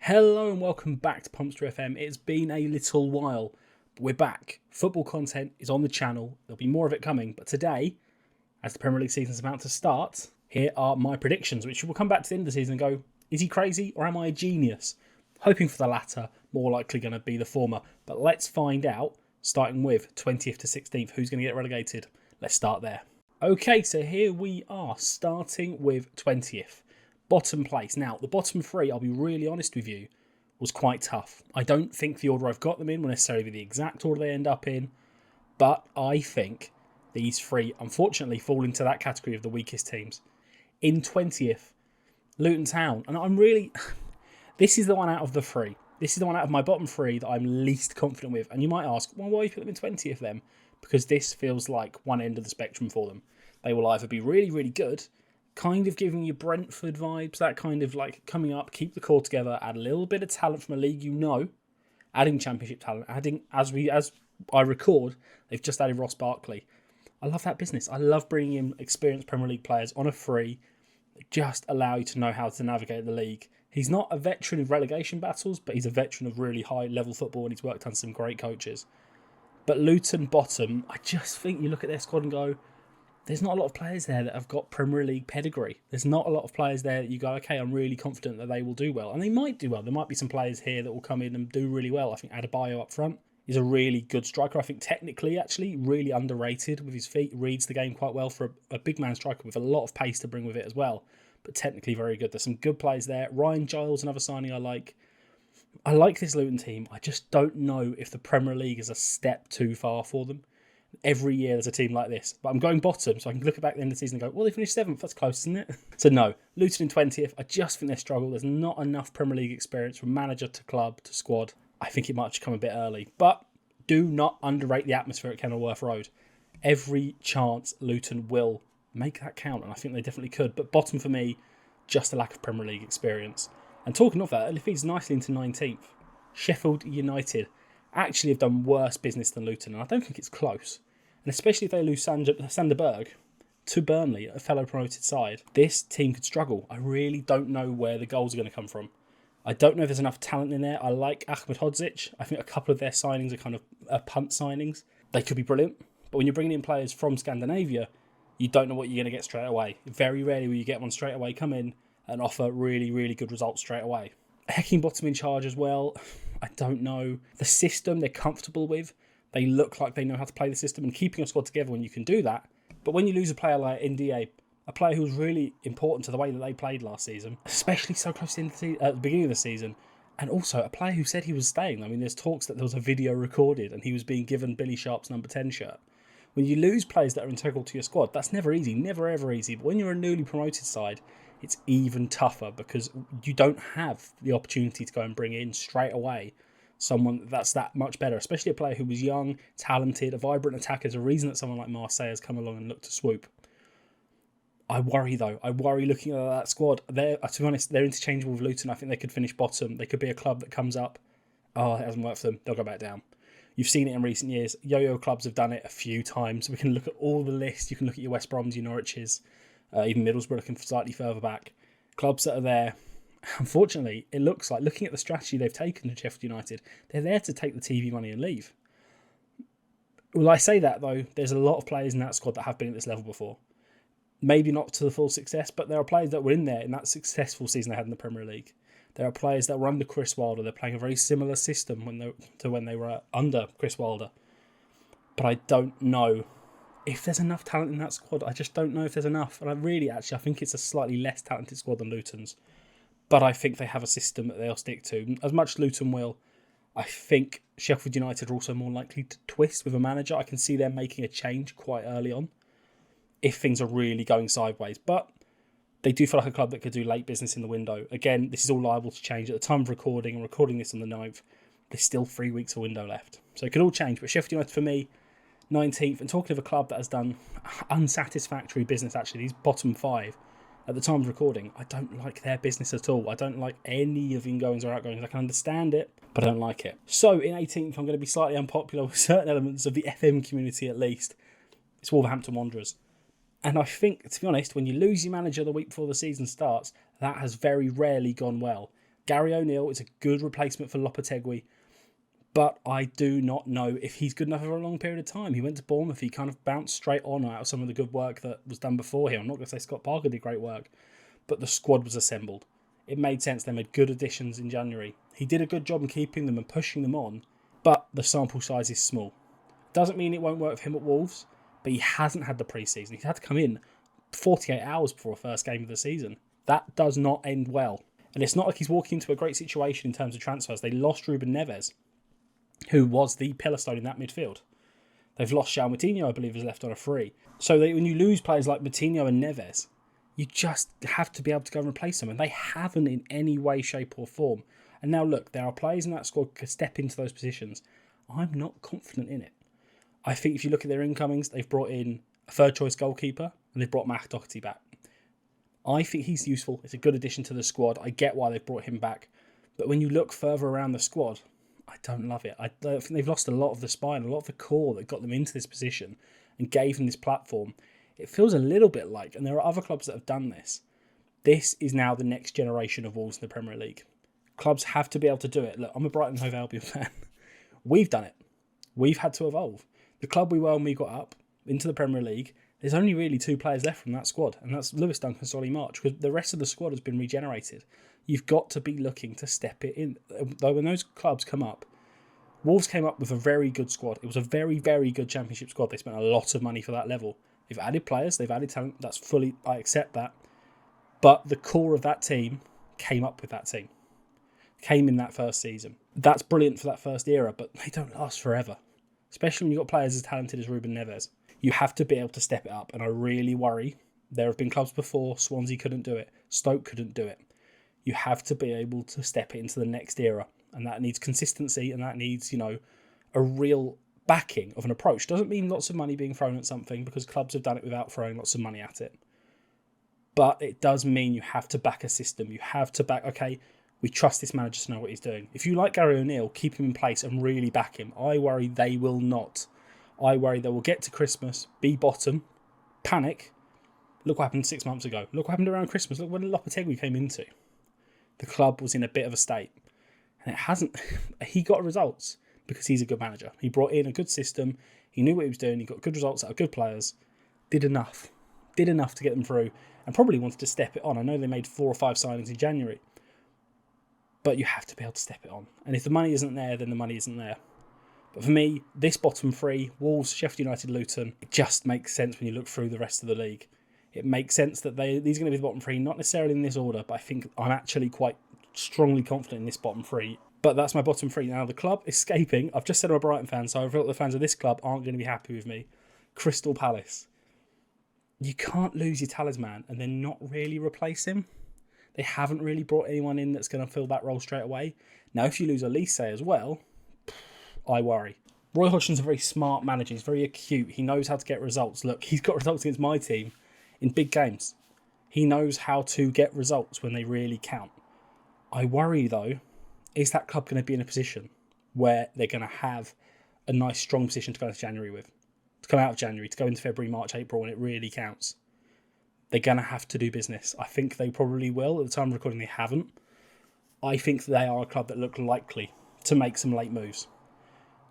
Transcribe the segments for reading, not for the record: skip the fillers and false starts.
Hello and welcome back to Pumpster FM. It's been a little while, but we're back. Football content is on the channel. There'll be more of it coming, but today, as the Premier League season is about to start, here are my predictions, which will come back to the end of the season and go, is he crazy or am I a genius? Hoping for the latter, more likely going to be the former. But let's find out, starting with 20th to 16th, who's going to get relegated. Let's start there. Okay, so here we are, starting with 20th. Bottom place. Now, the bottom three, I'll be really honest with you, was quite tough. I don't think the order I've got them in will necessarily be the exact order they end up in, but I think these three, unfortunately, fall into that category of the weakest teams. In 20th, Luton Town. And I'm really... This is the one out of the three. This is the one out of my bottom three that I'm least confident with. And you might ask, well, why you put them in 20th then? Because this feels like one end of the spectrum for them. They will either be really, really good, kind of giving you Brentford vibes, that kind of like coming up, keep the core together, add a little bit of talent from a league you know, adding championship talent, adding, as I record, they've just added Ross Barkley. I love that business. I love bringing in experienced Premier League players on a free, just allow you to know how to navigate the league. He's not a veteran of relegation battles, but he's a veteran of really high level football and he's worked under some great coaches. But Luton bottom, I just think you look at their squad and go, there's not a lot of players there that have got Premier League pedigree. There's not a lot of players there that you go, okay, I'm really confident that they will do well. And they might do well. There might be some players here that will come in and do really well. I think Adebayo up front is a really good striker. I think technically, actually, really underrated with his feet. Reads the game quite well for a big man striker with a lot of pace to bring with it as well. But technically very good. There's some good players there. Ryan Giles, another signing I like. I like this Luton team. I just don't know if the Premier League is a step too far for them. Every year there's a team like this. But I'm going bottom, so I can look back at the end of the season and go, well, they finished 7th. That's close, isn't it? So no, Luton in 20th. I just think they struggle. There's not enough Premier League experience from manager to club to squad. I think it might have come a bit early. But do not underrate the atmosphere at Kenilworth Road. Every chance Luton will make that count, and I think they definitely could. But bottom for me, just a lack of Premier League experience. And talking of that, it feeds nicely into 19th. Sheffield United actually have done worse business than Luton, and I don't think it's close. And especially if they lose Sander Berg to Burnley, a fellow promoted side, this team could struggle. I really don't know where the goals are going to come from. I don't know if there's enough talent in there. I like Ahmed Hodzic. I think a couple of their signings are kind of punt signings. They could be brilliant, but when you're bringing in players from Scandinavia, you don't know what you're going to get straight away. Very rarely will you get one straight away come in and offer really, really good results straight away. Heckingbottom in charge as well. I don't know. The system they're comfortable with. They look like they know how to play the system, and keeping a squad together when you can do that. But when you lose a player like NDA, a player who was really important to the way that they played last season, especially so close to the beginning of the season, and also a player who said he was staying. I mean, there's talks that there was a video recorded and he was being given Billy Sharp's number 10 shirt. When you lose players that are integral to your squad, that's never easy, never ever easy. But when you're a newly promoted side, it's even tougher because you don't have the opportunity to go and bring in straight away someone that's that much better, especially a player who was young, talented, a vibrant attacker. There's a reason that someone like Marseille has come along and looked to swoop. I worry, though. I worry looking at that squad. To be honest, they're interchangeable with Luton. I think they could finish bottom. They could be a club that comes up. Oh, it hasn't worked for them. They'll go back down. You've seen it in recent years. Yo-yo clubs have done it a few times. We can look at all the lists. You can look at your West Broms, your Norwiches, even Middlesbrough looking slightly further back. Clubs that are there. Unfortunately, it looks like, looking at the strategy they've taken to Sheffield United, they're there to take the TV money and leave. Well, I say that, though, there's a lot of players in that squad that have been at this level before. Maybe not to the full success, but there are players that were in there in that successful season they had in the Premier League. There are players that were under Chris Wilder. They're playing a very similar system to when they were under Chris Wilder. But I don't know if there's enough talent in that squad. I just don't know if there's enough. And I think it's a slightly less talented squad than Luton's. But I think they have a system that they'll stick to. As much as Luton will, I think Sheffield United are also more likely to twist with a manager. I can see them making a change quite early on if things are really going sideways. But they do feel like a club that could do late business in the window. Again, this is all liable to change. At the time of recording, and recording this on the 9th, there's still 3 weeks of window left. So it could all change. But Sheffield United, for me, 19th. And talking of a club that has done unsatisfactory business, actually, these bottom 5, at the time of recording, I don't like their business at all. I don't like any of ingoings or outgoings. I can understand it, but I don't like it. So in 18th, I'm going to be slightly unpopular with certain elements of the FM community at least. It's Wolverhampton Wanderers. And I think, to be honest, when you lose your manager the week before the season starts, that has very rarely gone well. Gary O'Neill is a good replacement for Lopetegui, but I do not know if he's good enough for a long period of time. He went to Bournemouth. He kind of bounced straight on out of some of the good work that was done before him. I'm not going to say Scott Parker did great work, but the squad was assembled. It made sense. They made good additions in January. He did a good job in keeping them and pushing them on, but the sample size is small. Doesn't mean it won't work for him at Wolves, but he hasn't had the pre-season. He's had to come in 48 hours before the first game of the season. That does not end well. And it's not like he's walking into a great situation in terms of transfers. They lost Ruben Neves, who was the pillar stone in that midfield. They've lost João Moutinho, I believe, is left on a free. So when you lose players like Moutinho and Neves, you just have to be able to go and replace them. And they haven't in any way, shape or form. And now look, there are players in that squad who can step into those positions. I'm not confident in it. I think if you look at their incomings, they've brought in a third choice goalkeeper and they've brought Matt Doherty back. I think he's useful. It's a good addition to the squad. I get why they've brought him back. But when you look further around the squad, I don't love it. I think they've lost a lot of the spine, a lot of the core that got them into this position and gave them this platform. It feels a little bit like, and there are other clubs that have done this, this is now the next generation of Wolves in the Premier League. Clubs have to be able to do it. Look, I'm a Brighton and Hove Albion fan. We've done it. We've had to evolve. The club we were when we got up into the Premier League, there's only really 2 players left from that squad, and that's Lewis Dunk and Solly March, because the rest of the squad has been regenerated. You've got to be looking to step it in. Though when those clubs come up, Wolves came up with a very good squad. It was a very, very good Championship squad. They spent a lot of money for that level. They've added players, they've added talent. That's fully, I accept that. But the core of that team came up with that team. Came in that first season. That's brilliant for that first era, but they don't last forever. Especially when you've got players as talented as Ruben Neves. You have to be able to step it up, and I really worry. There have been clubs before. Swansea couldn't do it. Stoke couldn't do it. You have to be able to step it into the next era, and that needs consistency, and that needs, a real backing of an approach. Doesn't mean lots of money being thrown at something, because clubs have done it without throwing lots of money at it. But it does mean you have to back a system. You have to back, okay, we trust this manager to know what he's doing. If you like Gary O'Neill, keep him in place and really back him. I worry they will not. I worry they will get to Christmas, be bottom, panic. Look what happened 6 months ago. Look what happened around Christmas. Look when Lopetegui came into. The club was in a bit of a state. And it hasn't... He got results because he's a good manager. He brought in a good system. He knew what he was doing. He got good results out of good players. Did enough. Did enough to get them through. And probably wanted to step it on. I know they made 4 or 5 signings in January. But you have to be able to step it on. And if the money isn't there, then the money isn't there. But for me, this bottom 3, Wolves, Sheffield United, Luton, it just makes sense when you look through the rest of the league. It makes sense that these are going to be the bottom 3, not necessarily in this order, but I think I'm actually quite strongly confident in this bottom 3. But that's my bottom 3. Now, the club escaping, I've just said I'm a Brighton fan, so I feel like the fans of this club aren't going to be happy with me. Crystal Palace. You can't lose your talisman and then not really replace him. They haven't really brought anyone in that's going to fill that role straight away. Now, if you lose Elise as well, I worry. Roy Hodgson's a very smart manager. He's very acute. He knows how to get results. Look, he's got results against my team in big games. He knows how to get results when they really count. I worry, though, is that club going to be in a position where they're going to have a nice, strong position to go into January with? To come out of January, to go into February, March, April, when it really counts. They're going to have to do business. I think they probably will. At the time of recording, they haven't. I think they are a club that look likely to make some late moves.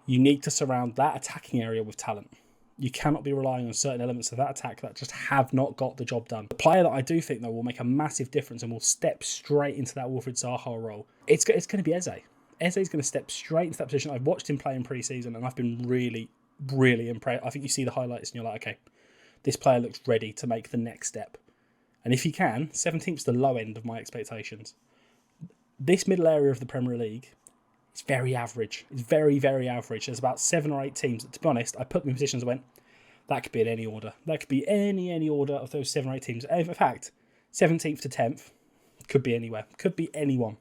You need to surround that attacking area with talent. You cannot be relying on certain elements of that attack that just have not got the job done. The player that I do think, though, will make a massive difference and will step straight into that Wilfried Zaha role, it's going to be Eze. Eze is going to step straight into that position. I've watched him play in pre-season and I've been really, really impressed. I think you see the highlights and you're like, okay, this player looks ready to make the next step. And if he can, 17th is the low end of my expectations. This middle area of the Premier League, it's very average. It's very, very average. There's about 7 or 8 teams that, to be honest, I put them in positions and went, that could be in any order. That could be any order of those 7 or 8 teams. In fact, 17th to 10th could be anywhere. Could be anyone.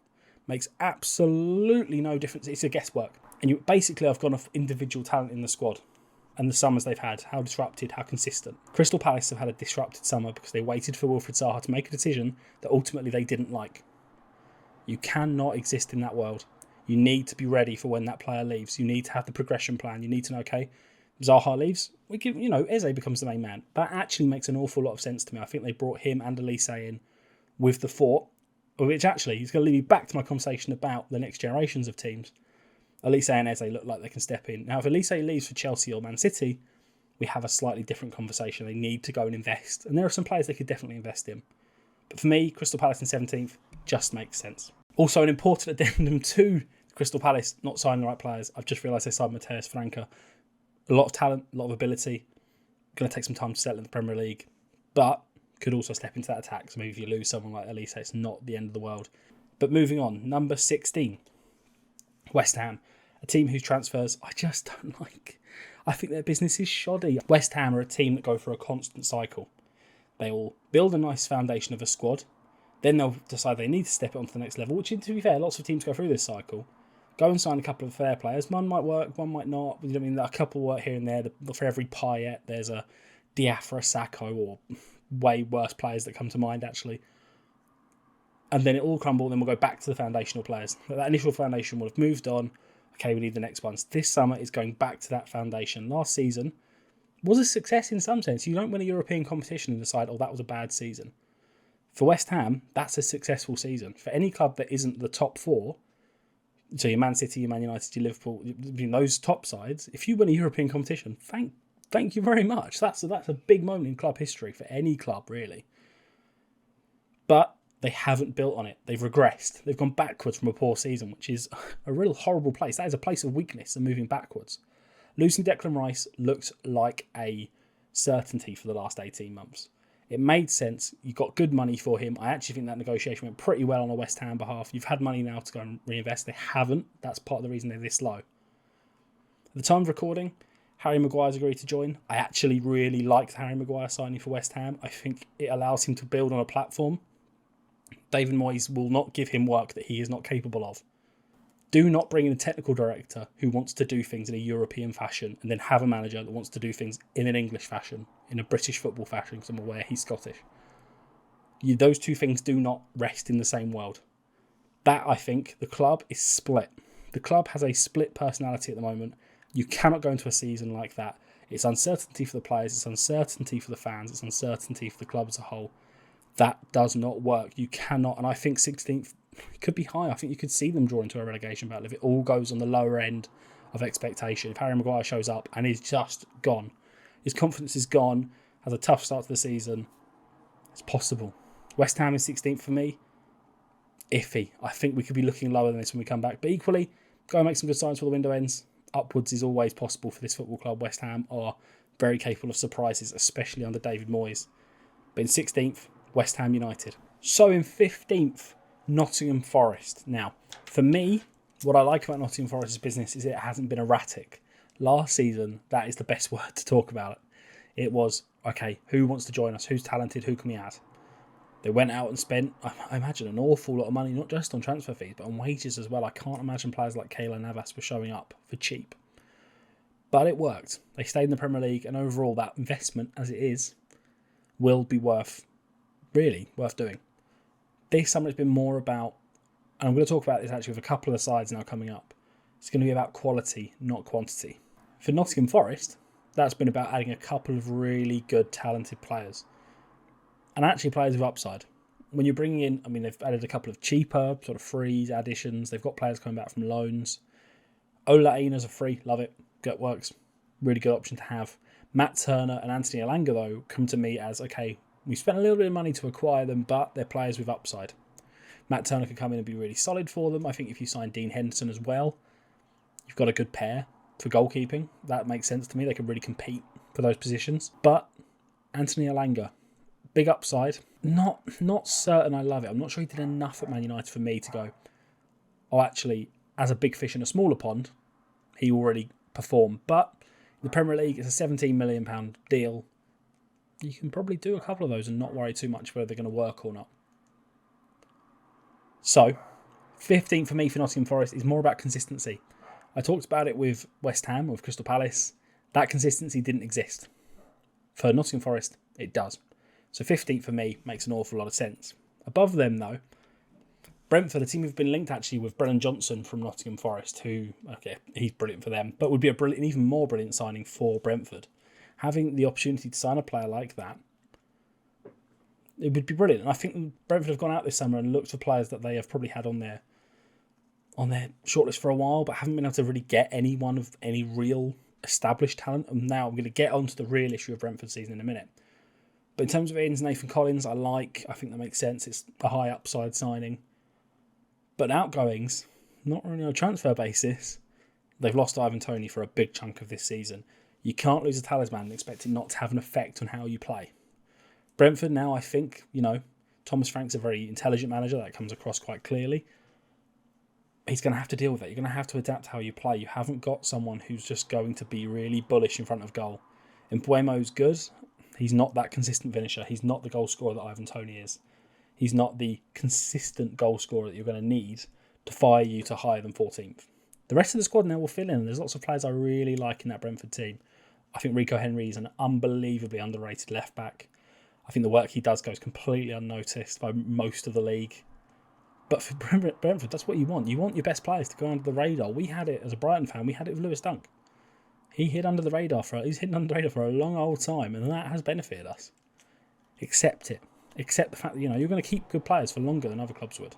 Makes absolutely no difference. It's a guesswork. And I've gone off individual talent in the squad and the summers they've had. How disrupted, how consistent. Crystal Palace have had a disrupted summer because they waited for Wilfried Zaha to make a decision that ultimately they didn't like. You cannot exist in that world. You need to be ready for when that player leaves. You need to have the progression plan. You need to know, okay, Zaha leaves, Eze becomes the main man. That actually makes an awful lot of sense to me. I think they brought him and Elise in with the thought which actually is going to lead me back to my conversation about the next generations of teams. Elise and Eze look like they can step in. Now, if Elise leaves for Chelsea or Man City, we have a slightly different conversation. They need to go and invest. And there are some players they could definitely invest in. But for me, Crystal Palace in 17th just makes sense. Also, an important addendum to Crystal Palace not signing the right players. I've just realised they signed Mateus Franca. A lot of talent, a lot of ability. Going to take some time to settle in the Premier League. But could also step into that attack. So maybe if you lose someone like Elise, it's not the end of the world. But moving on, number 16. West Ham. A team whose transfers I just don't like. I think their business is shoddy. West Ham are a team that go through a constant cycle. They will build a nice foundation of a squad. Then they'll decide they need to step it on to the next level, which, to be fair, lots of teams go through this cycle. Go and sign a couple of fair players. One might work, one might not. You know what I mean? A couple work here and there. For every Payet, there's a Diafra, Sacco, or way worse players that come to mind, actually. And then it all crumble, then we'll go back to the foundational players. But that initial foundation will have moved on. Okay, we need the next ones. This summer is going back to that foundation. Last season was a success in some sense. You don't win a European competition and decide, oh, that was a bad season. For West Ham, that's a successful season. For any club that isn't the top four, so your Man City, your Man United, your Liverpool, those top sides, if you win a European competition, thank you very much. That's a big moment in club history for any club, really. But they haven't built on it. They've regressed. They've gone backwards from a poor season, which is a real horrible place. That is a place of weakness and moving backwards. Losing Declan Rice looked like a certainty for the last 18 months. It made sense. You got good money for him. I actually think that negotiation went pretty well on a West Ham behalf. You've had money now to go and reinvest. They haven't. That's part of the reason they're this low. At the time of recording, Harry Maguire's agreed to join. I actually really liked Harry Maguire signing for West Ham. I think it allows him to build on a platform. David Moyes will not give him work that he is not capable of. Do not bring in a technical director who wants to do things in a European fashion and then have a manager that wants to do things in an English fashion, in a British football fashion, because I'm aware he's Scottish. Those two things do not rest in the same world. That, I think, the club is split. The club has a split personality at the moment. You cannot go into a season like that. It's uncertainty for the players, it's uncertainty for the fans, it's uncertainty for the club as a whole. That does not work. You cannot, and I think 16th could be high. I think you could see them draw into a relegation battle if it all goes on the lower end of expectation. If Harry Maguire shows up and he's just gone, his confidence is gone, has a tough start to the season, it's possible. West Ham is 16th for me. Iffy. I think we could be looking lower than this when we come back. But equally, go and make some good signs before the window ends. Upwards is always possible for this football club. West Ham are very capable of surprises, especially under David Moyes. But in 16th, West Ham United. So in 15th, Nottingham Forest. Now, for me, what I like about Nottingham Forest's business is it hasn't been erratic. Last season, that is the best word to talk about it. It was, okay, who wants to join us? Who's talented? Who can we add? They went out and spent, I imagine, an awful lot of money, not just on transfer fees, but on wages as well. I can't imagine players like Keylor Navas were showing up for cheap. But it worked. They stayed in the Premier League, and overall, that investment, as it is, will be really worth doing. This summer has been more about, and I'm going to talk about this actually with a couple of the sides now coming up, it's going to be about quality, not quantity. For Nottingham Forest, that's been about adding a couple of really good, talented players. And actually players with upside. When you're bringing in, they've added a couple of cheaper, sort of freeze additions. They've got players coming back from loans. Ola Aina's a free, love it. Gut works. Really good option to have. Matt Turner and Anthony Elanga, though, come to me as, okay, we spent a little bit of money to acquire them, but they're players with upside. Matt Turner could come in and be really solid for them. I think if you sign Dean Henderson as well, you've got a good pair for goalkeeping. That makes sense to me. They can really compete for those positions. But Anthony Elanga, big upside. Not certain I love it. I'm not sure he did enough at Man United for me to go, oh, actually, as a big fish in a smaller pond, he already performed. But in the Premier League, it's a £17 million deal. You can probably do a couple of those and not worry too much whether they're going to work or not. So, 15th for me for Nottingham Forest is more about consistency. I talked about it with West Ham, with Crystal Palace. That consistency didn't exist. For Nottingham Forest, it does. So 15th for me makes an awful lot of sense. Above them, though, Brentford, a team who've been linked actually with Brennan Johnson from Nottingham Forest, who, okay, he's brilliant for them, but would be an even more brilliant signing for Brentford. Having the opportunity to sign a player like that It would be brilliant. And I think Brentford have gone out this summer and looked for players that they have probably had on their shortlist for a while, but haven't been able to really get anyone of any real established talent. And now I'm going to get onto the real issue of Brentford's season in a minute. But in terms of ins, Nathan Collins, I think that makes sense. It's a high upside signing. But outgoings, not really on a transfer basis. They've lost Ivan Toney for a big chunk of this season. You can't lose a talisman and expect it not to have an effect on how you play. Brentford now, I think, Thomas Frank's a very intelligent manager. That comes across quite clearly. He's going to have to deal with that. You're going to have to adapt how you play. You haven't got someone who's just going to be really bullish in front of goal. And Mbuemo's good. He's not that consistent finisher. He's not the goal scorer that Ivan Toney is. He's not the consistent goal scorer that you're going to need to fire you to higher than 14th. The rest of the squad now will fill in. There's lots of players I really like in that Brentford team. I think Rico Henry is an unbelievably underrated left back. I think the work he does goes completely unnoticed by most of the league. But for Brentford, that's what you want. You want your best players to go under the radar. We had it as a Brighton fan. We had it with Lewis Dunk. He's hidden under the radar for a long old time, and that has benefited us. Accept it. Accept the fact that you're going to keep good players for longer than other clubs would.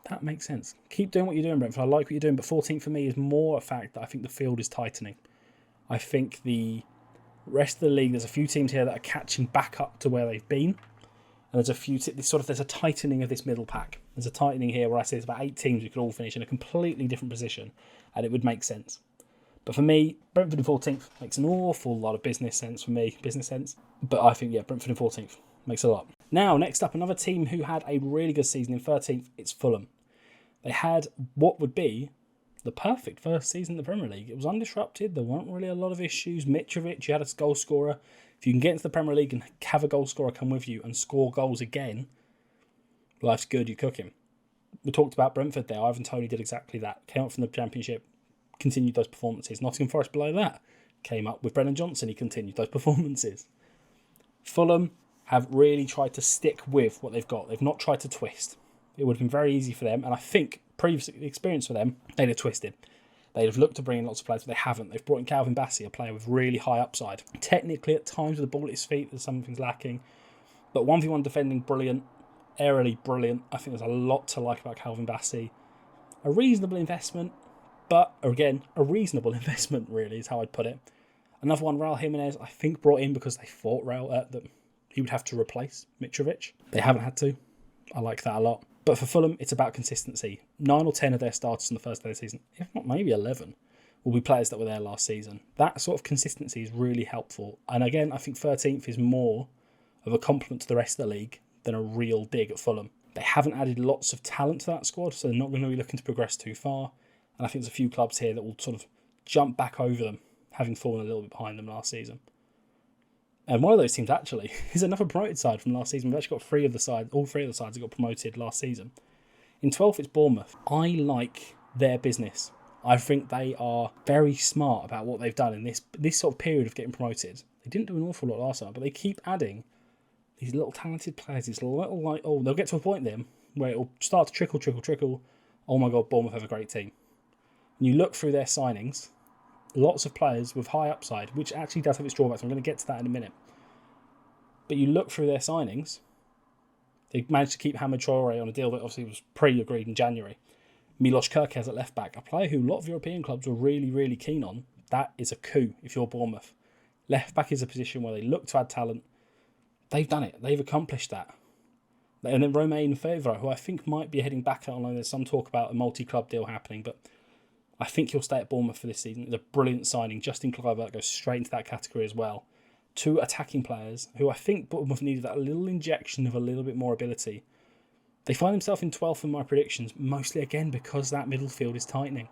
That makes sense. Keep doing what you're doing, Brentford. I like what you're doing, but 14th for me is more a fact that I think the field is tightening. I think the rest of the league, there's a few teams here that are catching back up to where they've been. And there's a few, there's a tightening of this middle pack. There's a tightening here where I say there's about 8 teams who could all finish in a completely different position, and it would make sense. But for me, Brentford in 14th makes an awful lot of business sense for me. But I think, Brentford in 14th makes a lot. Now, next up, another team who had a really good season in 13th, it's Fulham. They had what would be the perfect first season in the Premier League. It was undisrupted. There weren't really a lot of issues. Mitrovic, you had a goal scorer. If you can get into the Premier League and have a goal scorer come with you and score goals again, life's good, you cook him. We talked about Brentford there. Ivan Toney did exactly that. Came up from the Championship, continued those performances. Nottingham Forest below that came up with Brennan Johnson. He continued those performances. Fulham have really tried to stick with what they've got. They've not tried to twist. It would have been very easy for them, and I think previous experience for them, they'd have twisted. They'd have looked to bring in lots of players, but they haven't. They've brought in Calvin Bassey, a player with really high upside. Technically, at times, with the ball at his feet, there's something's lacking. But 1v1 defending, brilliant. Aerially, brilliant. I think there's a lot to like about Calvin Bassey. A reasonable investment, but, again, a reasonable investment, really, is how I'd put it. Another one, Raul Jimenez, I think brought in because they thought that he would have to replace Mitrovic. They haven't had to. I like that a lot. But for Fulham, it's about consistency. 9 or 10 of their starters on the first day of the season, if not maybe 11, will be players that were there last season. That sort of consistency is really helpful. And again, I think 13th is more of a compliment to the rest of the league than a real dig at Fulham. They haven't added lots of talent to that squad, so they're not going to be looking to progress too far. And I think there's a few clubs here that will sort of jump back over them, having fallen a little bit behind them last season. And one of those teams, actually, is another promoted side from last season. We've actually got all three of the sides that got promoted last season. In 12th, it's Bournemouth. I like their business. I think they are very smart about what they've done in this sort of period of getting promoted. They didn't do an awful lot last time, but they keep adding these little talented players. These little, they'll get to a point then where it'll start to trickle. Oh my God, Bournemouth have a great team. And you look through their signings, lots of players with high upside, which actually does have its drawbacks. I'm going to get to that in a minute. But you look through their signings, they managed to keep Hamid Traore on a deal that obviously was pre-agreed in January. Milos Kerkez at left back, a player who a lot of European clubs were really, really keen on. That is a coup if you're Bournemouth. Left back is a position where they look to add talent. They've done it. They've accomplished that. And then Romain Fevre, who I think might be heading back out. I know there's some talk about a multi-club deal happening, but I think he'll stay at Bournemouth for this season. It's a brilliant signing. Justin Kluivert goes straight into that category as well. 2 attacking players who I think Bournemouth needed that little injection of a little bit more ability. They find themselves in 12th in my predictions, mostly again because that middle field is tightening.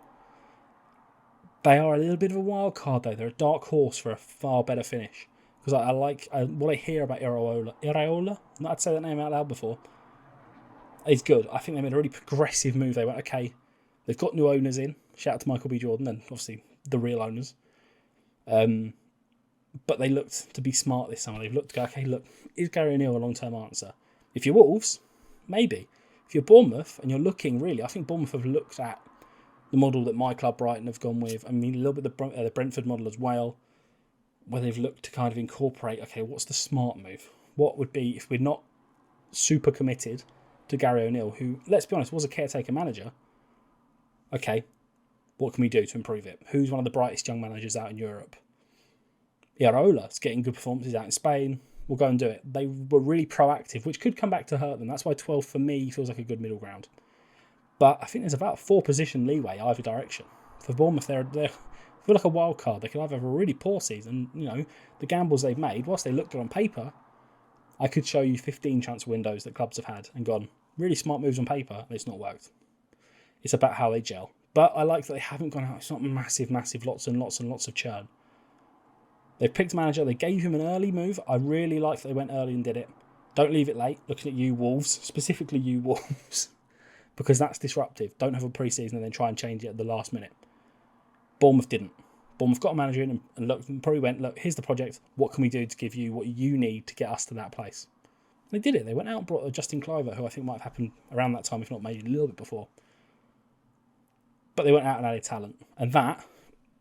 They are a little bit of a wild card though. They're a dark horse for a far better finish. Because I like what I hear about Iraola. Not had to say that name out loud before. It's good. I think they made a really progressive move. They went, okay, they've got new owners in. Shout out to Michael B. Jordan and obviously the real owners. But they looked to be smart this summer. They've looked to go, okay, look, is Gary O'Neill a long-term answer? If you're Wolves, maybe. If you're Bournemouth and you're looking, really, I think Bournemouth have looked at the model that my club Brighton have gone with. I mean, a little bit the Brentford model as well, where they've looked to kind of incorporate, okay, what's the smart move? what would be if we're not super committed to Gary O'Neill, who, let's be honest, was a caretaker manager. Okay, what can we do to improve it? Who's one of the brightest young managers out in Europe? Iraola's getting good performances out in Spain. We'll go and do it. They were really proactive, which could come back to hurt them. That's why 12 for me feels like a good middle ground. But I think there's about 4 position leeway either direction. For Bournemouth, they feel like a wild card. They could either have a really poor season, the gambles they've made, whilst they looked good on paper, I could show you 15 transfer windows that clubs have had and gone, really smart moves on paper, and it's not worked. It's about how they gel. But I like that they haven't gone out. It's not massive, lots and lots and lots of churn. They've picked a manager. They gave him an early move. I really like that they went early and did it. Don't leave it late. Looking at you, Wolves. Specifically you, Wolves. Because that's disruptive. Don't have a pre-season and then try and change it at the last minute. Bournemouth didn't. Bournemouth got a manager in and looked and probably went, look, here's the project. What can we do to give you what you need to get us to that place? They did it. They went out and brought Justin Cliver, who I think might have happened around that time, if not maybe a little bit before. But they went out and added talent. And that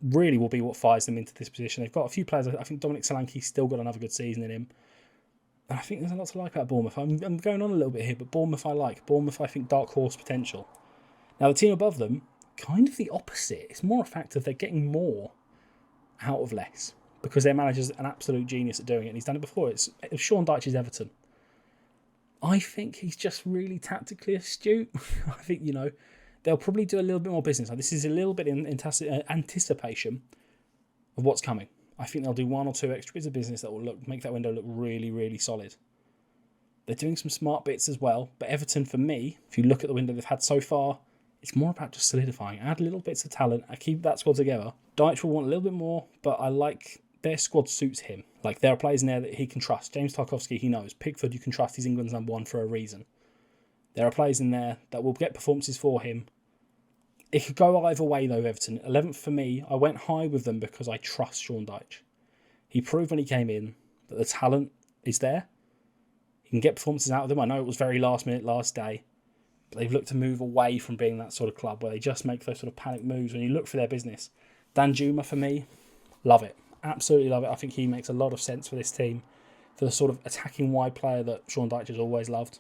really will be what fires them into this position. They've got a few players. I think Dominic Solanke's still got another good season in him. And I think there's a lot to like about Bournemouth. I'm going on a little bit here, but Bournemouth I like. Bournemouth, I think, dark horse potential. Now, the team above them, kind of the opposite. It's more a fact of they're getting more out of less because their manager's an absolute genius at doing it, and he's done it before. It's Sean Dyche's Everton. I think he's just really tactically astute. I think, they'll probably do a little bit more business. This is a little bit in anticipation of what's coming. I think they'll do 1 or 2 extra bits of business that will make that window look really, really solid. They're doing some smart bits as well. But Everton, for me, if you look at the window they've had so far, it's more about just solidifying. Add little bits of talent. I keep that squad together. Dyche will want a little bit more, but I like their squad suits him. Like, there are players in there that he can trust. James Tarkowski, he knows. Pickford, you can trust. He's England's number 1 for a reason. There are players in there that will get performances for him. It could go either way, though, Everton. 11th for me, I went high with them because I trust Sean Dyche. He proved when he came in that the talent is there. He can get performances out of them. I know it was very last minute, last day. But they've looked to move away from being that sort of club where they just make those sort of panic moves when you look for their business. Dan Juma, for me, love it. Absolutely love it. I think he makes a lot of sense for this team, for the sort of attacking wide player that Sean Dyche has always loved.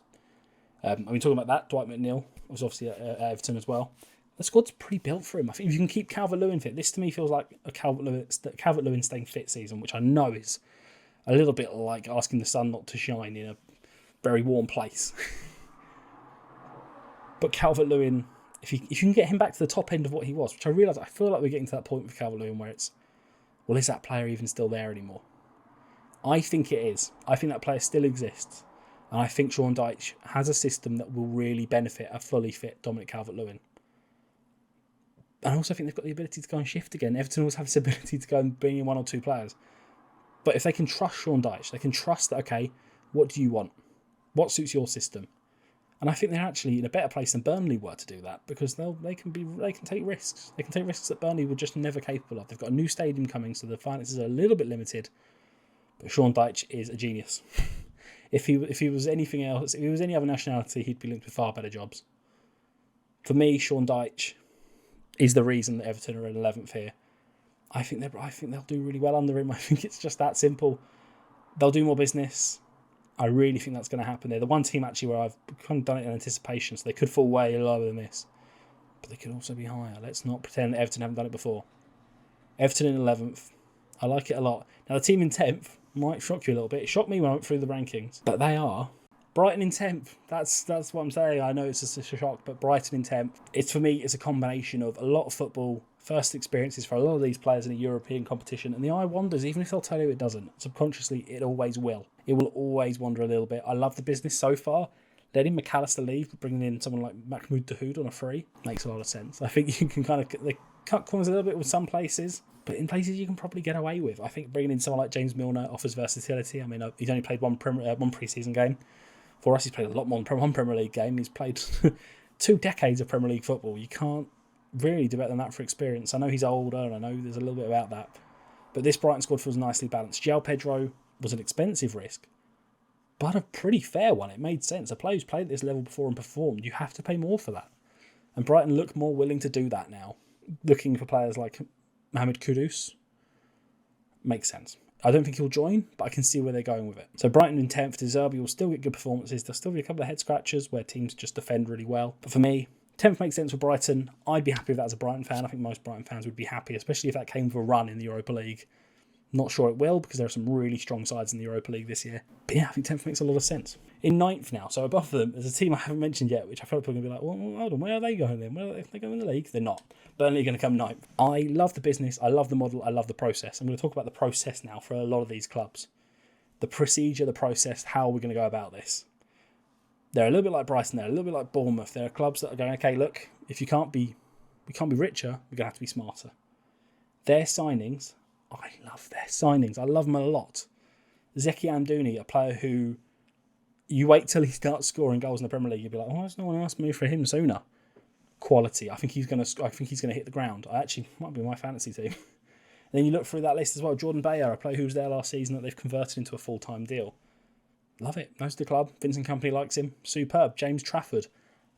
Talking about that, Dwight McNeil was obviously at Everton as well. The squad's pretty built for him. I think if you can keep Calvert-Lewin fit, this to me feels like a Calvert-Lewin staying fit season, which I know is a little bit like asking the sun not to shine in a very warm place. But Calvert-Lewin, if you can get him back to the top end of what he was, which I feel like we're getting to that point with Calvert-Lewin where it's, well, is that player even still there anymore? I think it is. I think that player still exists. And I think Sean Dyche has a system that will really benefit a fully fit Dominic Calvert-Lewin. And I also think they've got the ability to go and shift again. Everton always have this ability to go and bring in 1 or 2 players. But if they can trust Sean Dyche, they can trust that, okay, what do you want? What suits your system? And I think they're actually in a better place than Burnley were to do that because they can take risks. They can take risks that Burnley were just never capable of. They've got a new stadium coming, so the finances are a little bit limited. But Sean Dyche is a genius. If he was anything else, if he was any other nationality, he'd be linked with far better jobs. For me, Sean Dyche is the reason that Everton are in 11th here. I think they'll do really well under him. I think it's just that simple. They'll do more business. I really think that's going to happen. They're the one team actually where I've kind of done it in anticipation, so they could fall way lower than this. But they could also be higher. Let's not pretend that Everton haven't done it before. Everton in 11th. I like it a lot. Now, the team in 10th might shock you a little bit. It shocked me when I went through the rankings. But they are Brighton in 10th. That's what I'm saying. I know it's just a shock, but Brighton in 10th. It's, for me, it's a combination of a lot of football, first experiences for a lot of these players in a European competition, and the eye wanders, even if they'll tell you it doesn't. Subconsciously, it always will. It will always wander a little bit. I love the business so far. Letting McAllister leave, but bringing in someone like Mahmoud Dahoud on a free makes a lot of sense. I think you can they cut corners a little bit with some places, but in places you can probably get away with. I think bringing in someone like James Milner offers versatility. I mean, he's only played one pre-season game. For us, he's played a lot more than one Premier League game. He's played 2 decades of Premier League football. You can't really do better than that for experience. I know he's older, and I know there's a little bit about that. But this Brighton squad feels nicely balanced. João Pedro was an expensive risk, but a pretty fair one. It made sense. A player who's played at this level before and performed, you have to pay more for that. And Brighton look more willing to do that now. Looking for players like Mohamed Kudus makes sense. I don't think he'll join, but I can see where they're going with it. So Brighton in 10th, De Zerbi will still get good performances. There'll still be a couple of head scratchers where teams just defend really well. But for me, 10th makes sense for Brighton. I'd be happy with that as a Brighton fan. I think most Brighton fans would be happy, especially if that came with a run in the Europa League. Not sure it will, because there are some really strong sides in the Europa League this year. But yeah, I think 10th makes a lot of sense. In 9th now, so above them, there's a team I haven't mentioned yet, which I feel like people are going to be like, well, hold on, where are they going then? Where are they going in the league? They're not. Burnley are going to come 9th. I love the business, I love the model, I love the process. I'm going to talk about the process now for a lot of these clubs. The procedure, the process, how we're going to go about this. They're a little bit like Brighton, they're a little bit like Bournemouth. There are clubs that are going, okay, look, if we can't be richer, we're going to have to be smarter. Their signings, I love their signings. I love them a lot. Zeki Amdouni, a player who you wait till he starts scoring goals in the Premier League, you'll be like, oh, there's no one else moved for him sooner. Quality. I think he's going to hit the ground. I actually might be my fantasy team. And then you look through that list as well. Jordan Bayer, a player who was there last season that they've converted into a full-time deal. Love it. Knows the club. Vincent Kompany likes him. Superb. James Trafford,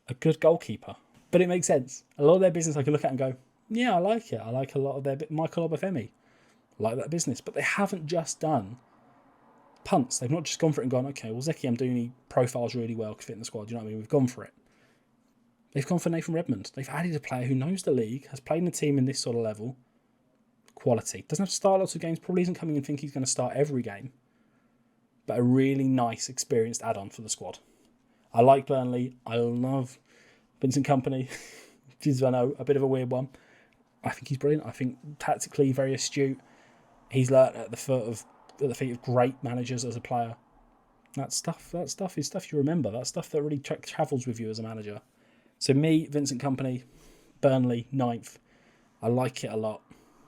a good goalkeeper. But it makes sense. A lot of their business I can look at and go, yeah, I like it. I like a lot of their Michael Obafemi. Like that business, but they haven't just done punts. They've not just gone for it and gone, okay, well, Zeki Amdouni profiles really well, could fit in the squad. You know what I mean? We've gone for it. They've gone for Nathan Redmond. They've added a player who knows the league, has played in the team in this sort of level. Quality. Doesn't have to start lots of games, probably isn't coming and think he's going to start every game. But a really nice, experienced add-on for the squad. I like Burnley. I love Vincent Kompany, which is, I know, a bit of a weird one. I think he's brilliant. I think tactically very astute. He's learnt at the feet of great managers as a player. That stuff is stuff you remember. That's stuff that really travels with you as a manager. So me, Vincent Kompany, Burnley 9th. I like it a lot.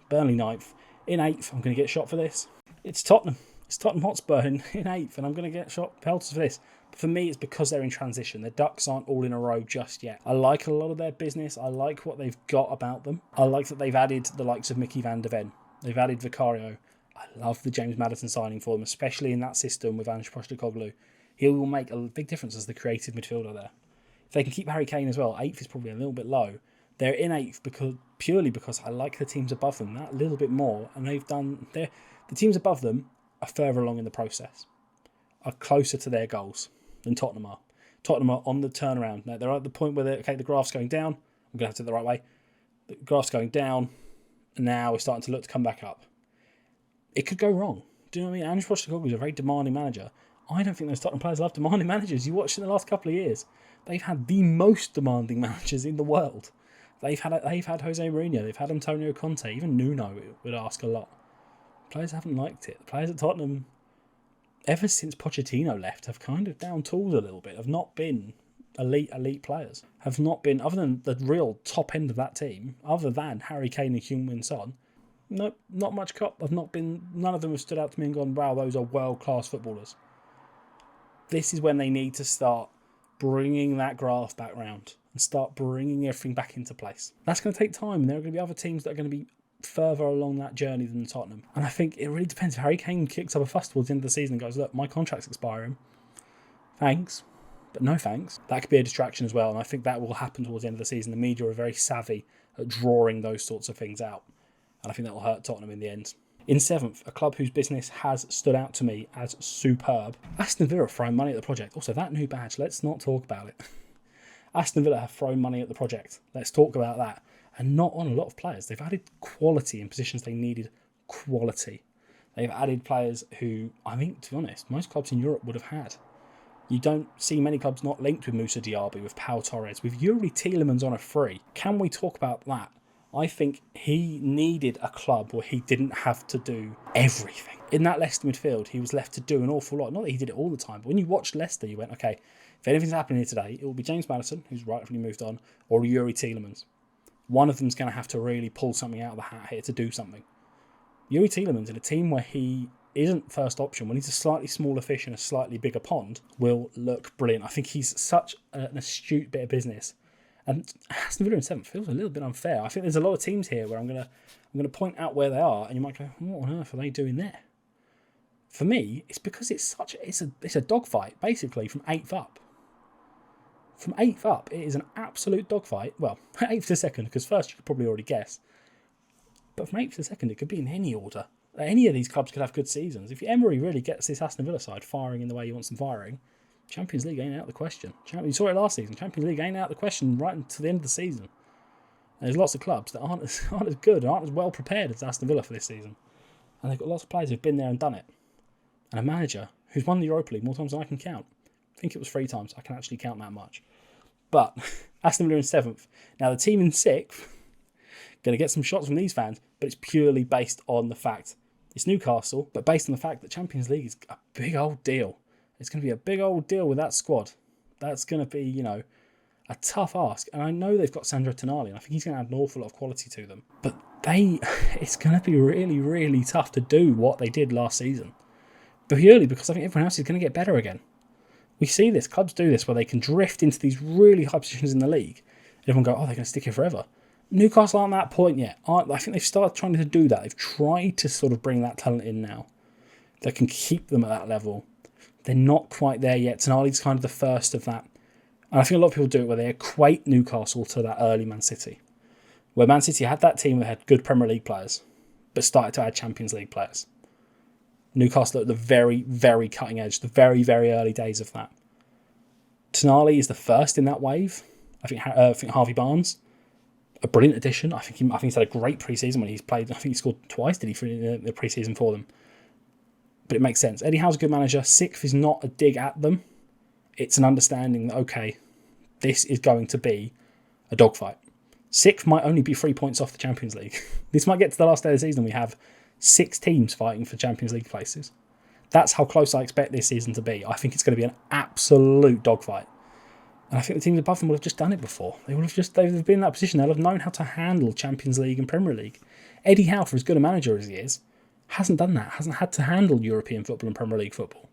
Burnley 9th. In 8th, I'm going to get shot for this. It's Tottenham. It's Tottenham Hotspur in 8th, and I'm going to get shot pelters for this. But for me, it's because they're in transition. Their ducks aren't all in a row just yet. I like a lot of their business. I like what they've got about them. I like that they've added the likes of Mickey van der Ven. They've added Vicario. I love the James Maddison signing for them, especially in that system with Ange Postecoglou. He will make a big difference as the creative midfielder there. If they can keep Harry Kane as well, 8th is probably a little bit low. They're in 8th purely because I like the teams above them that little bit more, and the teams above them are further along in the process, are closer to their goals than Tottenham are. Tottenham are on the turnaround. Now, they're at the point where the graph's going down. I'm going to have to do it the right way. The graph's going down, and now we're starting to look to come back up. It could go wrong. Do you know what I mean? Ange Postecoglou is a very demanding manager. I don't think those Tottenham players love demanding managers. You watched in the last couple of years. They've had the most demanding managers in the world. They've had Jose Mourinho. They've had Antonio Conte. Even Nuno would ask a lot. Players haven't liked it. The players at Tottenham, ever since Pochettino left, have kind of down tools a little bit. Have not been elite players. Have not been, other than the real top end of that team, other than Harry Kane and Heung-min Son. Nope, not much cop. None of them have stood out to me and gone, wow, those are world-class footballers. This is when they need to start bringing that graph back round and start bringing everything back into place. That's going to take time, and there are going to be other teams that are going to be further along that journey than Tottenham. And I think it really depends. If Harry Kane kicks up a fuss towards the end of the season and goes, look, my contract's expiring. Thanks, but no thanks. That could be a distraction as well, and I think that will happen towards the end of the season. The media are very savvy at drawing those sorts of things out. And I think that will hurt Tottenham in the end. In 7th, a club whose business has stood out to me as superb. Aston Villa have thrown money at the project. Also, that new badge, let's not talk about it. Aston Villa have thrown money at the project. Let's talk about that. And not on a lot of players. They've added quality in positions they needed quality. They've added players who, I mean, to be honest, most clubs in Europe would have had. You don't see many clubs not linked with Moussa Diaby, with Pau Torres, with Yuri Tielemans on a free. Can we talk about that? I think he needed a club where he didn't have to do everything. In that Leicester midfield, he was left to do an awful lot. Not that he did it all the time, but when you watched Leicester, you went, okay, if anything's happening here today, it will be James Maddison, who's rightfully moved on, or Yuri Tielemans. One of them's going to have to really pull something out of the hat here to do something. Yuri Tielemans, in a team where he isn't first option, when he's a slightly smaller fish in a slightly bigger pond, will look brilliant. I think he's such an astute bit of business. And Aston Villa in 7th feels a little bit unfair. I think there's a lot of teams here where I'm gonna point out where they are, and you might go, what on earth are they doing there? For me, it's because it's a dogfight basically from 8th up. From 8th up, it is an absolute dogfight. Well, 8th to 2nd, because first you could probably already guess. But from 8th to 2nd, it could be in any order. Any of these clubs could have good seasons. If Emery really gets this Aston Villa side firing in the way he wants them firing, Champions League ain't out of the question. You saw it last season. Champions League ain't out of the question right until the end of the season. And there's lots of clubs that aren't as good, aren't as well prepared as Aston Villa for this season. And they've got lots of players who've been there and done it. And a manager who's won the Europa League more times than I can count. I think it was 3 times. I can actually count that much. But Aston Villa in 7th. Now the team in 6th, going to get some shots from these fans, but it's purely based on the fact it's Newcastle, but based on the fact that Champions League is a big old deal. It's going to be a big old deal with that squad. That's going to be, a tough ask. And I know they've got Sandro Tonali, and I think he's going to add an awful lot of quality to them. But it's going to be really, really tough to do what they did last season. But purely because I think everyone else is going to get better again. We see this. Clubs do this where they can drift into these really high positions in the league. Everyone go, they're going to stick here forever. Newcastle aren't that point yet. I think they've started trying to do that. They've tried to sort of bring that talent in now that can keep them at that level. They're not quite there yet. Tonali's kind of the first of that. And I think a lot of people do it where they equate Newcastle to that early Man City. Where Man City had that team that had good Premier League players, but started to add Champions League players. Newcastle at the very, very cutting edge, the very, very early days of that. Tonali is the first in that wave. I think Harvey Barnes, a brilliant addition. I think he's had a great pre-season when he's played. I think he scored twice, did he, for the pre-season for them? But it makes sense. Eddie Howe's a good manager. 6th is not a dig at them. It's an understanding that, okay, this is going to be a dogfight. 6th might only be 3 points off the Champions League. This might get to the last day of the season. We have 6 teams fighting for Champions League places. That's how close I expect this season to be. I think it's going to be an absolute dogfight. And I think the teams above them will have just done it before. They've been in that position. They'll have known how to handle Champions League and Premier League. Eddie Howe, for as good a manager as he is, hasn't done that. Hasn't had to handle European football and Premier League football.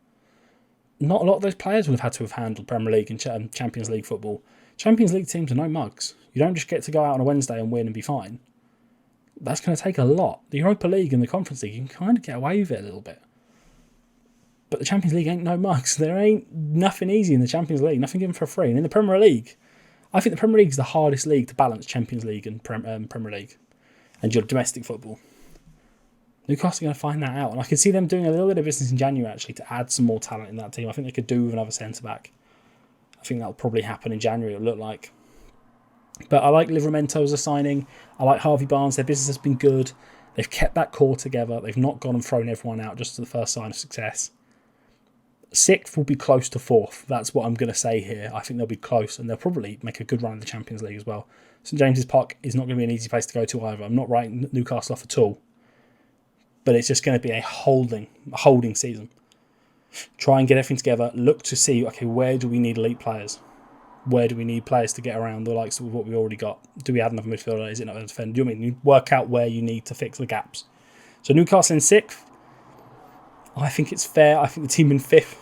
Not a lot of those players will have had to have handled Premier League and Champions League football. Champions League teams are no mugs. You don't just get to go out on a Wednesday and win and be fine. That's going to take a lot. The Europa League and the Conference League, you can kind of get away with it a little bit. But the Champions League ain't no mugs. There ain't nothing easy in the Champions League, nothing given for free. And in the Premier League, I think the Premier League is the hardest league to balance Champions League and Premier League and your domestic football. Newcastle are going to find that out. And I can see them doing a little bit of business in January, actually, to add some more talent in that team. I think they could do with another centre-back. I think that'll probably happen in January, it'll look like. But I like Livramento as a signing. I like Harvey Barnes. Their business has been good. They've kept that core together. They've not gone and thrown everyone out just to the first sign of success. 6th will be close to 4th. That's what I'm going to say here. I think they'll be close, and they'll probably make a good run in the Champions League as well. St James's Park is not going to be an easy place to go to either. I'm not writing Newcastle off at all. But it's just going to be a holding season. Try and get everything together. Look to see, okay, where do we need elite players? Where do we need players to get around the likes of what we already got? Do we add another midfielder? Is it not a defender? Do you mean you work out where you need to fix the gaps? So Newcastle in 6th. I think it's fair. I think the team in 5th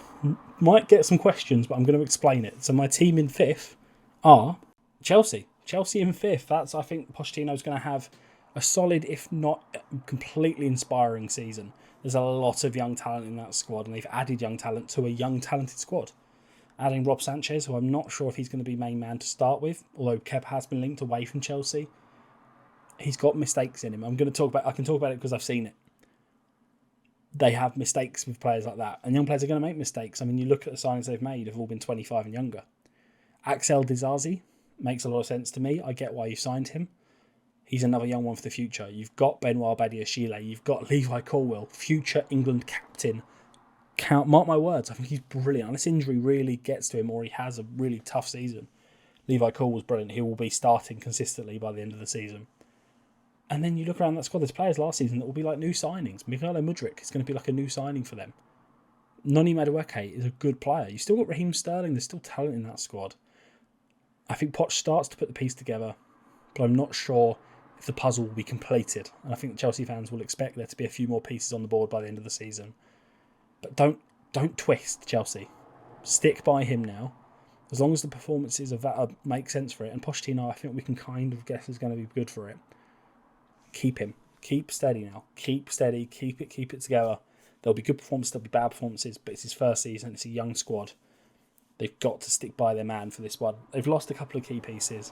might get some questions, but I'm going to explain it. So my team in 5th are Chelsea. Chelsea in 5th. I think Pochettino's going to have a solid, if not completely inspiring season. There's a lot of young talent in that squad, and they've added young talent to a young, talented squad. Adding Rob Sanchez, who I'm not sure if he's going to be main man to start with, although Kepa has been linked away from Chelsea. He's got mistakes in him. I can talk about it because I've seen it. They have mistakes with players like that, and young players are going to make mistakes. I mean, you look at the signings they've made, have all been 25 and younger. Axel Disasi makes a lot of sense to me. I get why you signed him. He's another young one for the future. You've got Benoit Badiashile. You've got Levi Colwill, future England captain. Mark my words, I think he's brilliant. Unless injury really gets to him or he has a really tough season, Levi Colwill's brilliant. He will be starting consistently by the end of the season. And then you look around that squad, there's players last season that will be like new signings. Mykhailo Mudryk is going to be like a new signing for them. Noni Madueke is a good player. You've still got Raheem Sterling. There's still talent in that squad. I think Poch starts to put the piece together, but I'm not sure if the puzzle will be completed. And I think Chelsea fans will expect there to be a few more pieces on the board by the end of the season. But don't twist Chelsea. Stick by him now. As long as the performances of that make sense for it. And Pochettino, I think we can kind of guess is going to be good for it. Keep him. Keep steady now. Keep steady. Keep it together. There'll be good performances, there'll be bad performances, but it's his first season. It's a young squad. They've got to stick by their man for this one. They've lost a couple of key pieces,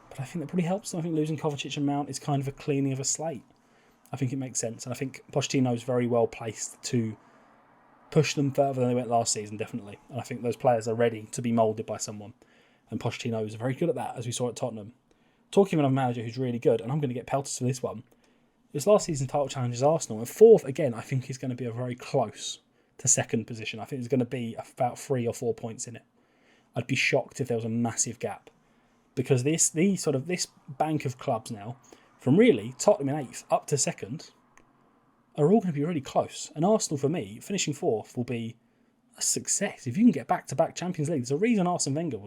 but I think that probably helps them. I think losing Kovacic and Mount is kind of a cleaning of a slate. I think it makes sense. And I think Pochettino is very well placed to push them further than they went last season, definitely. And I think those players are ready to be moulded by someone. And Pochettino is very good at that, as we saw at Tottenham. Talking about a manager who's really good, and I'm going to get pelted for this one, this last season's title challenge is Arsenal. And fourth, again, I think is going to be a very close to second position. I think there's going to be about 3 or 4 points in it. I'd be shocked if there was a massive gap. Because this bank of clubs now, from really Tottenham in 8th up to 2nd, are all going to be really close. And Arsenal, for me, finishing 4th will be a success. If you can get back-to-back Champions League, there's a reason Arsene Wenger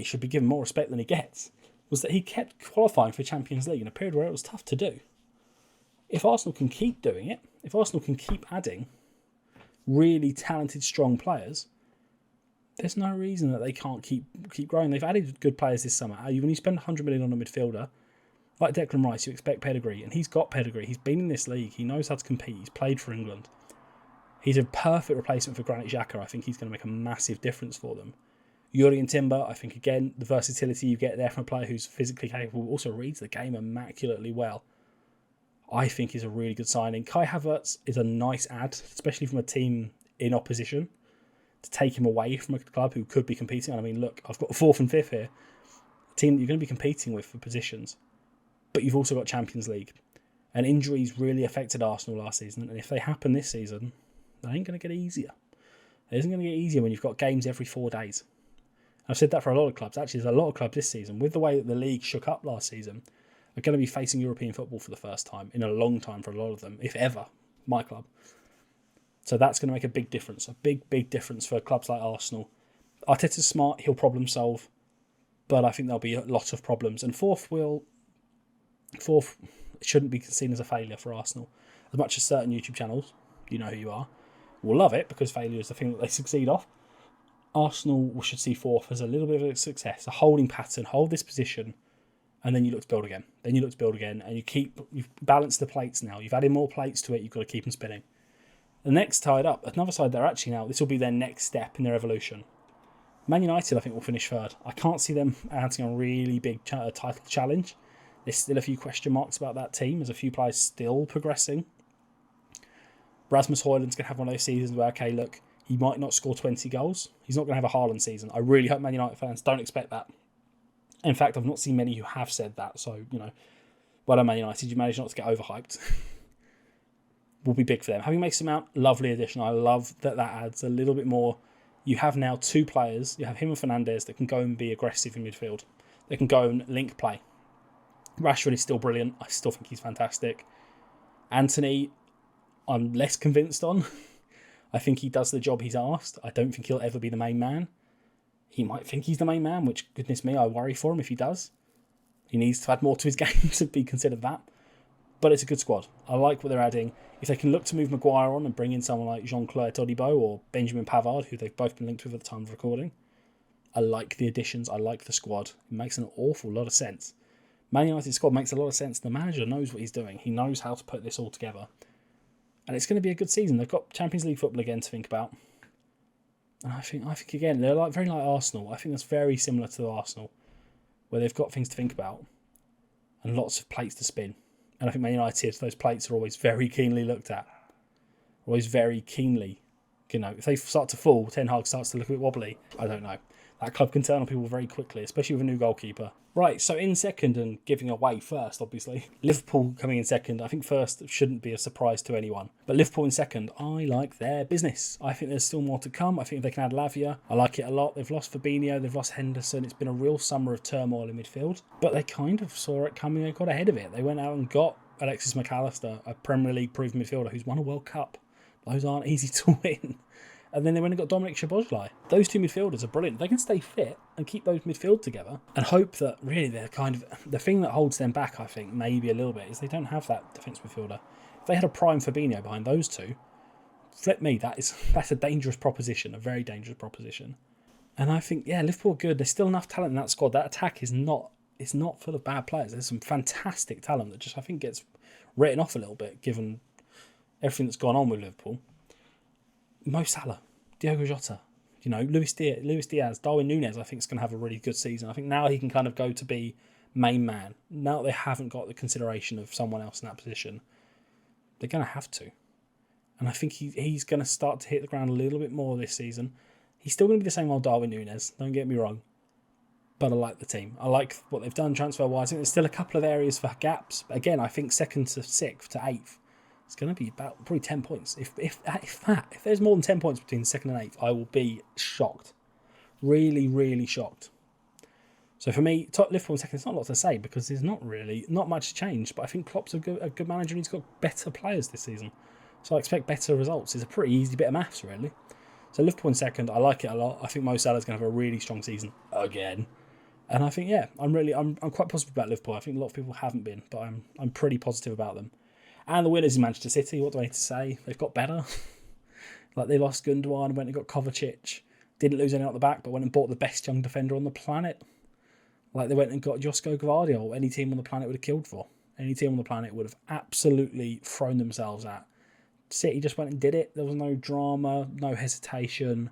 should be given more respect than he gets, was that he kept qualifying for Champions League in a period where it was tough to do. If Arsenal can keep doing it, if Arsenal can keep adding really talented, strong players, there's no reason that they can't keep growing. They've added good players this summer. When you spend 100 million on a midfielder, like Declan Rice, you expect pedigree, and he's got pedigree. He's been in this league. He knows how to compete. He's played for England. He's a perfect replacement for Granit Xhaka. I think he's going to make a massive difference for them. Yuri and Timber, I think, again, the versatility you get there from a player who's physically capable, also reads the game immaculately well, I think is a really good signing. Kai Havertz is a nice add, especially from a team in opposition, to take him away from a club who could be competing. And I mean, look, I've got 4th and 5th here, a team that you're going to be competing with for positions, but you've also got Champions League. And injuries really affected Arsenal last season, and if they happen this season, they ain't going to get easier. It isn't going to get easier when you've got games every 4 days. I've said that for a lot of clubs. Actually, there's a lot of clubs this season, with the way that the league shook up last season, are going to be facing European football for the first time in a long time for a lot of them, if ever, my club. So that's going to make a big difference, a big difference for clubs like Arsenal. Arteta's smart, he'll problem solve, but I think there'll be a lot of problems. And fourth shouldn't be seen as a failure for Arsenal. As much as certain YouTube channels, you know who you are, will love it because failure is the thing that they succeed off. Arsenal should see 4th as a little bit of a success, a holding pattern, hold this position, and then you look to build again. And you've balanced the plates now. You've added more plates to it, you've got to keep them spinning. The next tied up, another side they're actually now, this will be their next step in their evolution. Man United, I think, will finish 3rd. I can't see them answering a really big title challenge. There's still a few question marks about that team. There's a few players still progressing. Rasmus Højlund's going to have one of those seasons where, okay, look, he might not score 20 goals. He's not going to have a Haaland season. I really hope Man United fans don't expect that. In fact, I've not seen many who have said that. So, well done, Man United. You managed not to get overhyped. Will be big for them. Having Mason Mount, lovely addition. I love that adds a little bit more. You have now 2 players. You have him and Fernandes that can go and be aggressive in midfield. They can go and link play. Rashford is still brilliant. I still think he's fantastic. Anthony, I'm less convinced on. I think he does the job he's asked. I don't think he'll ever be the main man. He might think he's the main man, which, goodness me, I worry for him if he does. He needs to add more to his game to be considered that. But it's a good squad. I like what they're adding. If they can look to move Maguire on and bring in someone like Jean-Claude Todibo or Benjamin Pavard, who they've both been linked with at the time of recording, I like the additions. I like the squad. It makes an awful lot of sense. Man United's squad makes a lot of sense. The manager knows what he's doing. He knows how to put this all together. And it's going to be a good season. They've got Champions League football again to think about. And I think again, they're very like Arsenal. I think that's very similar to Arsenal, where they've got things to think about and lots of plates to spin. And I think Man United, those plates are always very keenly looked at. Always very keenly. If they start to fall, Ten Hag starts to look a bit wobbly. I don't know. That club can turn on people very quickly, especially with a new goalkeeper. Right, so in second and giving away first, obviously. Liverpool coming in second. I think first shouldn't be a surprise to anyone. But Liverpool in second, I like their business. I think there's still more to come. I think if they can add Lavia, I like it a lot. They've lost Fabinho, they've lost Henderson. It's been a real summer of turmoil in midfield. But they kind of saw it coming and got ahead of it. They went out and got Alexis McAllister, a Premier League proven midfielder who's won a World Cup. Those aren't easy to win. And then they went and got Dominic Szoboszlai. Those 2 midfielders are brilliant. They can stay fit and keep those midfield together and hope that really they're kind of... The thing that holds them back, I think, maybe a little bit, is they don't have that defence midfielder. If they had a prime Fabinho behind those 2, flip me, that's a dangerous proposition, a very dangerous proposition. And I think, Liverpool are good. There's still enough talent in that squad. That attack is not full of bad players. There's some fantastic talent that just, I think, gets written off a little bit, given everything that's gone on with Liverpool. Mo Salah, Diogo Jota, Luis Diaz, Darwin Núñez, I think is going to have a really good season. I think now he can kind of go to be main man. Now they haven't got the consideration of someone else in that position. They're going to have to. And I think he's going to start to hit the ground a little bit more this season. He's still going to be the same old Darwin Núñez, don't get me wrong. But I like the team. I like what they've done transfer-wise. I think there's still a couple of areas for gaps. But again, I think 2nd to 6th to 8th, it's going to be about probably 10 points. If there's more than 10 points between 2nd and 8th, I will be shocked. Really, really shocked. So for me, Liverpool second, it's not a lot to say because there's not much to change. But I think Klopp's a good manager and he's got better players this season. So I expect better results. It's a pretty easy bit of maths, really. So Liverpool in second, I like it a lot. I think Mo Salah's going to have a really strong season again. And I think, yeah, I'm quite positive about Liverpool. I think a lot of people haven't been, but I'm pretty positive about them. And the winners in Manchester City, what do I need to say? They've got better. Like they lost Gundogan, went and got Kovacic. Didn't lose anyone at the back, but went and bought the best young defender on the planet. Like they went and got Josko Gvardiol, any team on the planet would have killed for. Any team on the planet would have absolutely thrown themselves at. City just went and did it. There was no drama, no hesitation.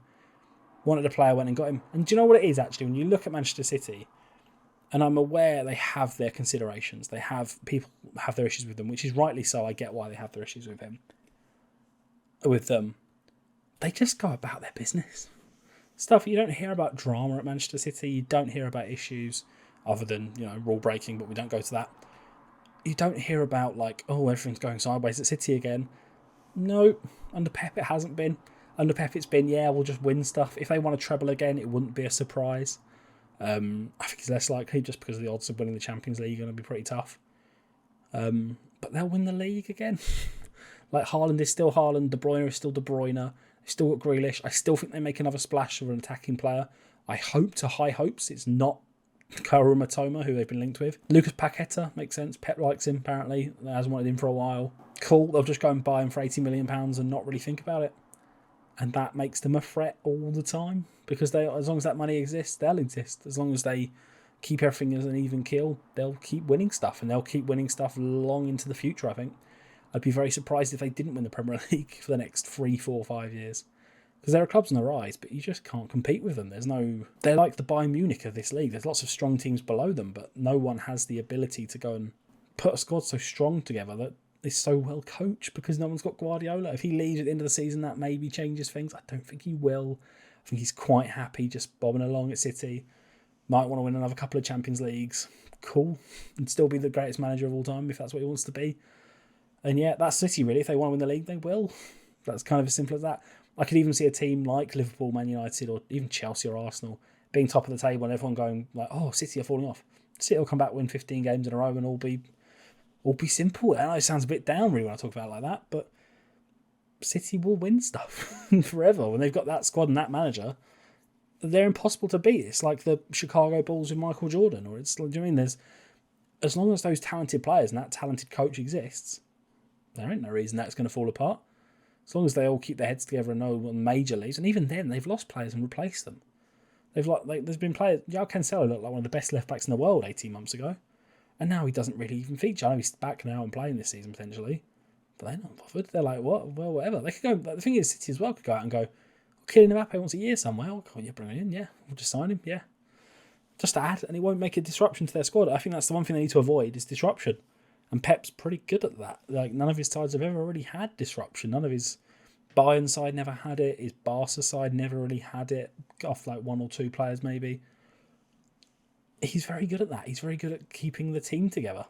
Wanted a player, went and got him. And do you know what it is actually? When you look at Manchester City, and I'm aware they have their considerations. They have people have their issues with them, which is rightly so. I get why they have their issues with them. They just go about their business. Stuff you don't hear about drama at Manchester City. You don't hear about issues other than, rule breaking, but we don't go to that. You don't hear about everything's going sideways at City again. No, under Pep it hasn't been. Under Pep it's been, we'll just win stuff. If they want to treble again, it wouldn't be a surprise. I think it's less likely just because the odds of winning the Champions League are going to be pretty tough. But they'll win the league again. Haaland is still Haaland, De Bruyne is still De Bruyne. They've still got Grealish. I still think they make another splash of an attacking player. I hope to high hopes it's not Kaoru Matoma, who they've been linked with. Lucas Paqueta makes sense. Pep likes him, apparently. He hasn't wanted him for a while. Cool, they'll just go and buy him for £80 million and not really think about it. And that makes them a threat all the time. Because as long as that money exists, they'll exist. As long as they keep everything as an even keel, they'll keep winning stuff. And they'll keep winning stuff long into the future, I think. I'd be very surprised if they didn't win the Premier League for the next 3, 4, 5 years. Because there are clubs on the rise, but you just can't compete with them. They're like the Bayern Munich of this league. There's lots of strong teams below them, but no one has the ability to go and put a squad so strong together that is so well coached because no one's got Guardiola. If he leaves at the end of the season, that maybe changes things. I don't think he will. I think he's quite happy just bobbing along at City. Might want to win another couple of Champions Leagues. Cool. And still be the greatest manager of all time if that's what he wants to be. And yeah, that's City really. If they want to win the league, they will. That's kind of as simple as that. I could even see a team like Liverpool, Man United, or even Chelsea or Arsenal being top of the table and everyone going City are falling off. City will come back, win 15 games in a row and all be simple. I know it sounds a bit down really when I talk about it like that, but City will win stuff forever. When they've got that squad and that manager, they're impossible to beat. It's like the Chicago Bulls with Michael Jordan, or do you know what I mean? There's, as long as those talented players and that talented coach exists, there ain't no reason that's going to fall apart. As long as they all keep their heads together and know on major leagues, and even then they've lost players and replaced them. There's been players. João Cancelo looked like one of the best left backs in the world 18 months ago, and now he doesn't really even feature. I know he's back now and playing this season potentially, but they're not bothered. They're like, what? Well, whatever. They could go. The thing is, City as well could go out and go, Kylian Mbappe wants a year somewhere. Oh, yeah, bring him in. Yeah, we'll just sign him. Yeah, just to add, and it won't make a disruption to their squad. I think that's the one thing they need to avoid is disruption. And Pep's pretty good at that. None of his sides have ever really had disruption. None of his Bayern side never had it. His Barca side never really had it. Off one or two players maybe. He's very good at that. He's very good at keeping the team together.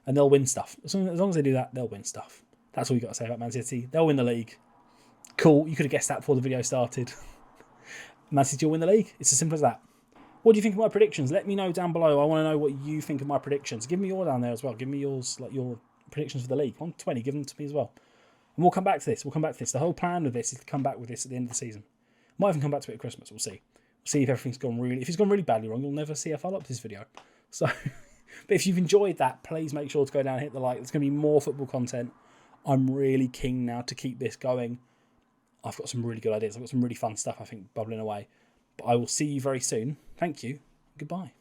And they'll win stuff. As long as they do that, they'll win stuff. That's all you got to say about Man City. They'll win the league. Cool. You could have guessed that before the video started. Man City will win the league. It's as simple as that. What do you think of my predictions? Let me know down below. I want to know what you think of my predictions. Give me your down there as well. Give me yours, your predictions for the league. 120, give them to me as well. And we'll come back to this. The whole plan with this is to come back with this at the end of the season. Might even come back to it at Christmas. We'll see. We'll see if everything's gone really... If it's gone really badly wrong, you'll never see a follow-up to this video. So, but if you've enjoyed that, please make sure to go down and hit the like. There's going to be more football content. I'm really keen now to keep this going. I've got some really good ideas. I've got some really fun stuff, I think, bubbling away. But I will see you very soon. Thank you. Goodbye.